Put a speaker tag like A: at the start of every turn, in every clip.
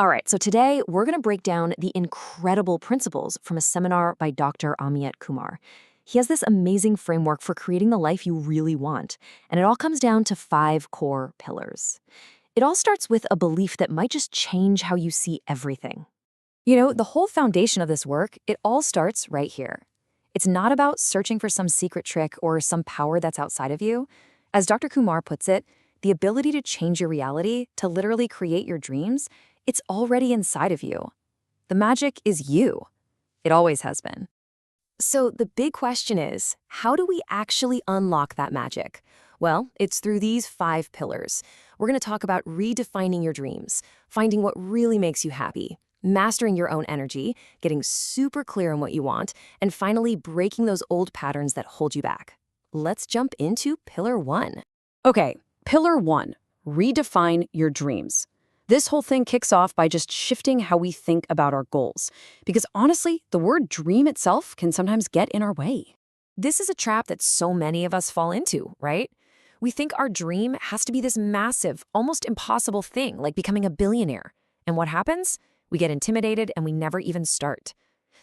A: All right, so today we're going to break down the incredible principles from a seminar by Dr. Amit Kumar. He has this amazing framework for creating the life you really want, and it all comes down to 5 core pillars. It all starts with a belief that might just change how you see everything. The whole foundation of this work, it all starts right here. It's not about searching for some secret trick or some power that's outside of you. As Dr. Kumar puts it, the ability to change your reality, to literally create your dreams, it's already inside of you. The magic is you. It always has been. So the big question is, how do we actually unlock that magic? Well, it's through these 5 pillars. We're going to talk about redefining your dreams, finding what really makes you happy, mastering your own energy, getting super clear on what you want, and finally breaking those old patterns that hold you back. Let's jump into pillar 1.
B: Okay, pillar 1, redefine your dreams. This whole thing kicks off by just shifting how we think about our goals. Because honestly, the word dream itself can sometimes get in our way.
A: This is a trap that so many of us fall into, right? We think our dream has to be this massive, almost impossible thing, like becoming a billionaire. And what happens? We get intimidated and we never even start.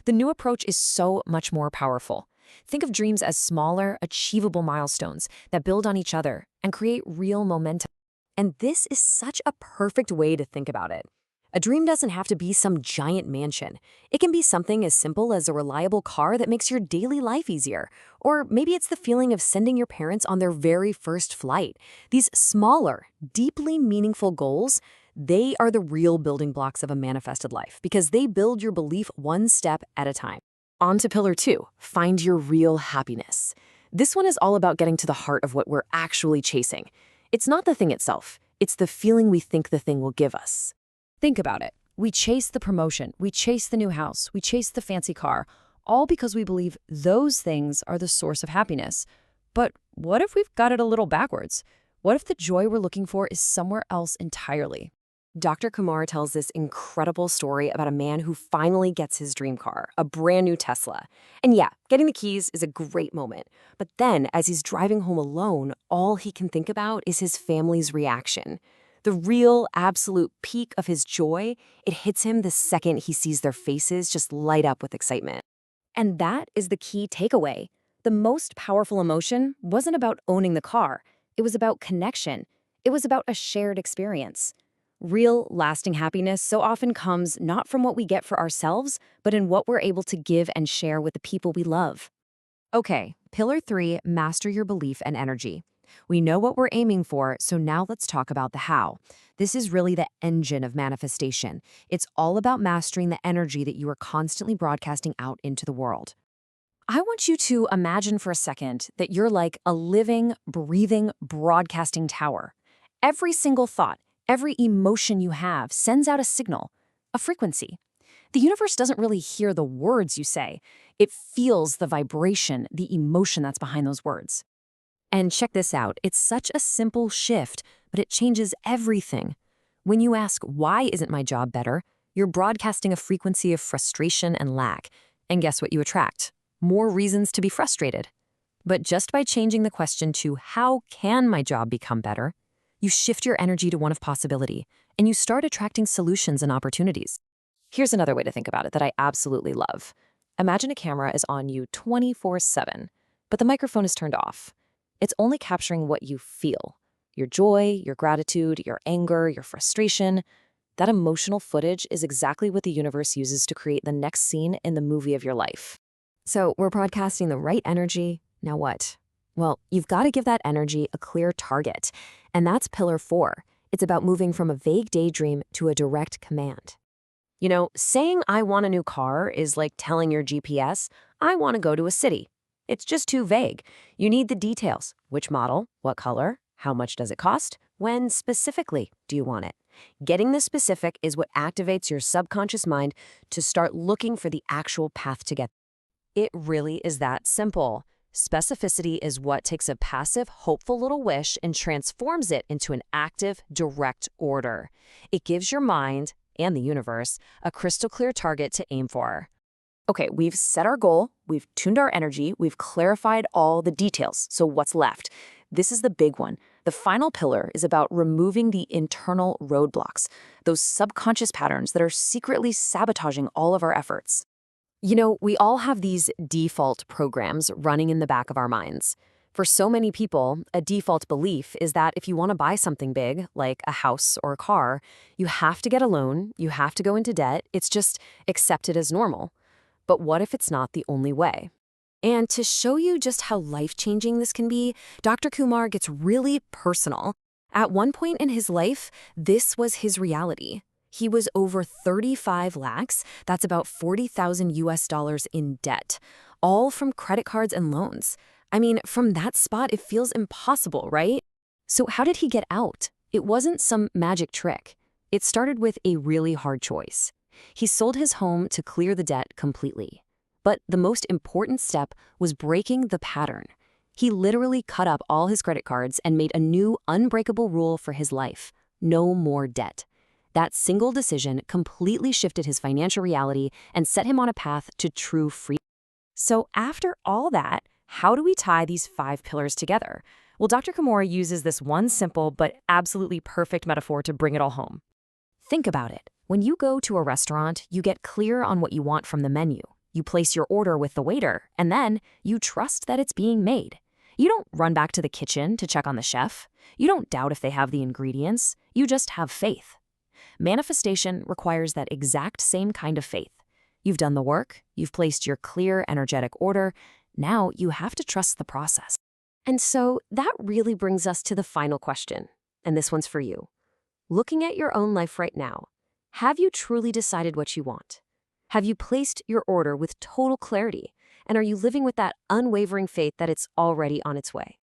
A: The new approach is so much more powerful. Think of dreams as smaller, achievable milestones that build on each other and create real momentum. And this is such a perfect way to think about it. A dream doesn't have to be some giant mansion. It can be something as simple as a reliable car that makes your daily life easier. Or maybe it's the feeling of sending your parents on their very first flight. These smaller, deeply meaningful goals, they are the real building blocks of a manifested life because they build your belief one step at a time. On to pillar 2, find your real happiness. This one is all about getting to the heart of what we're actually chasing. It's not the thing itself, it's the feeling we think the thing will give us. Think about it. We chase the promotion, we chase the new house, we chase the fancy car, all because we believe those things are the source of happiness. But what if we've got it a little backwards? What if the joy we're looking for is somewhere else entirely? Dr. Kumar tells this incredible story about a man who finally gets his dream car, a brand new Tesla. And yeah, getting the keys is a great moment. But then, as he's driving home alone, all he can think about is his family's reaction. The real, absolute peak of his joy, it hits him the second he sees their faces just light up with excitement. And that is the key takeaway. The most powerful emotion wasn't about owning the car. It was about connection. It was about a shared experience. Real, lasting happiness so often comes not from what we get for ourselves, but in what we're able to give and share with the people we love. Okay, pillar 3, master your belief and energy. We know what we're aiming for, so now let's talk about the how. This is really the engine of manifestation. It's all about mastering the energy that you are constantly broadcasting out into the world. I want you to imagine for a second that you're like a living, breathing, broadcasting tower. Every single thought, every emotion you have sends out a signal, a frequency. The universe doesn't really hear the words you say. It feels the vibration, the emotion that's behind those words. And check this out. It's such a simple shift, but it changes everything. When you ask, why isn't my job better? You're broadcasting a frequency of frustration and lack. And guess what you attract? More reasons to be frustrated. But just by changing the question to, how can my job become better? You shift your energy to one of possibility, and you start attracting solutions and opportunities. Here's another way to think about it that I absolutely love. Imagine a camera is on you 24/7, but the microphone is turned off. It's only capturing what you feel. Your joy, your gratitude, your anger, your frustration. That emotional footage is exactly what the universe uses to create the next scene in the movie of your life. So we're broadcasting the right energy. Now what? Well, you've got to give that energy a clear target. And that's pillar 4. It's about moving from a vague daydream to a direct command. Saying I want a new car is like telling your GPS, I want to go to a city. It's just too vague. You need the details. Which model? What color? How much does it cost? When specifically do you want it? Getting the specific is what activates your subconscious mind to start looking for the actual path to get. It really is that simple. Specificity is what takes a passive, hopeful little wish and transforms it into an active, direct order. It gives your mind and the universe a crystal clear target to aim for. Okay, we've set our goal, we've tuned our energy, we've clarified all the details. So what's left? This is the big one.
B: The final pillar is about removing the internal roadblocks, those subconscious patterns that are secretly sabotaging all of our efforts.
A: You know, we all have these default programs running in the back of our minds. For so many people, a default belief is that if you want to buy something big, like a house or a car, you have to get a loan, you have to go into debt, it's just accepted as normal. But what if it's not the only way? And to show you just how life-changing this can be, Dr. Kumar gets really personal. At one point in his life, this was his reality. He was over 35 lakhs, that's about 40,000 US dollars in debt, all from credit cards and loans. I mean, from that spot, it feels impossible, right? So how did he get out? It wasn't some magic trick. It started with a really hard choice. He sold his home to clear the debt completely. But the most important step was breaking the pattern. He literally cut up all his credit cards and made a new unbreakable rule for his life: no more debt. That single decision completely shifted his financial reality and set him on a path to true freedom. So after all that, how do we tie these 5 pillars together? Well, Dr. Kumar uses this one simple but absolutely perfect metaphor to bring it all home. Think about it. When you go to a restaurant, you get clear on what you want from the menu. You place your order with the waiter, and then you trust that it's being made. You don't run back to the kitchen to check on the chef. You don't doubt if they have the ingredients. You just have faith. Manifestation requires that exact same kind of faith. You've done the work, you've placed your clear, energetic order. Now you have to trust the process. And so that really brings us to the final question, and this one's for you. Looking at your own life right now, have you truly decided what you want? Have you placed your order with total clarity? And are you living with that unwavering faith that it's already on its way?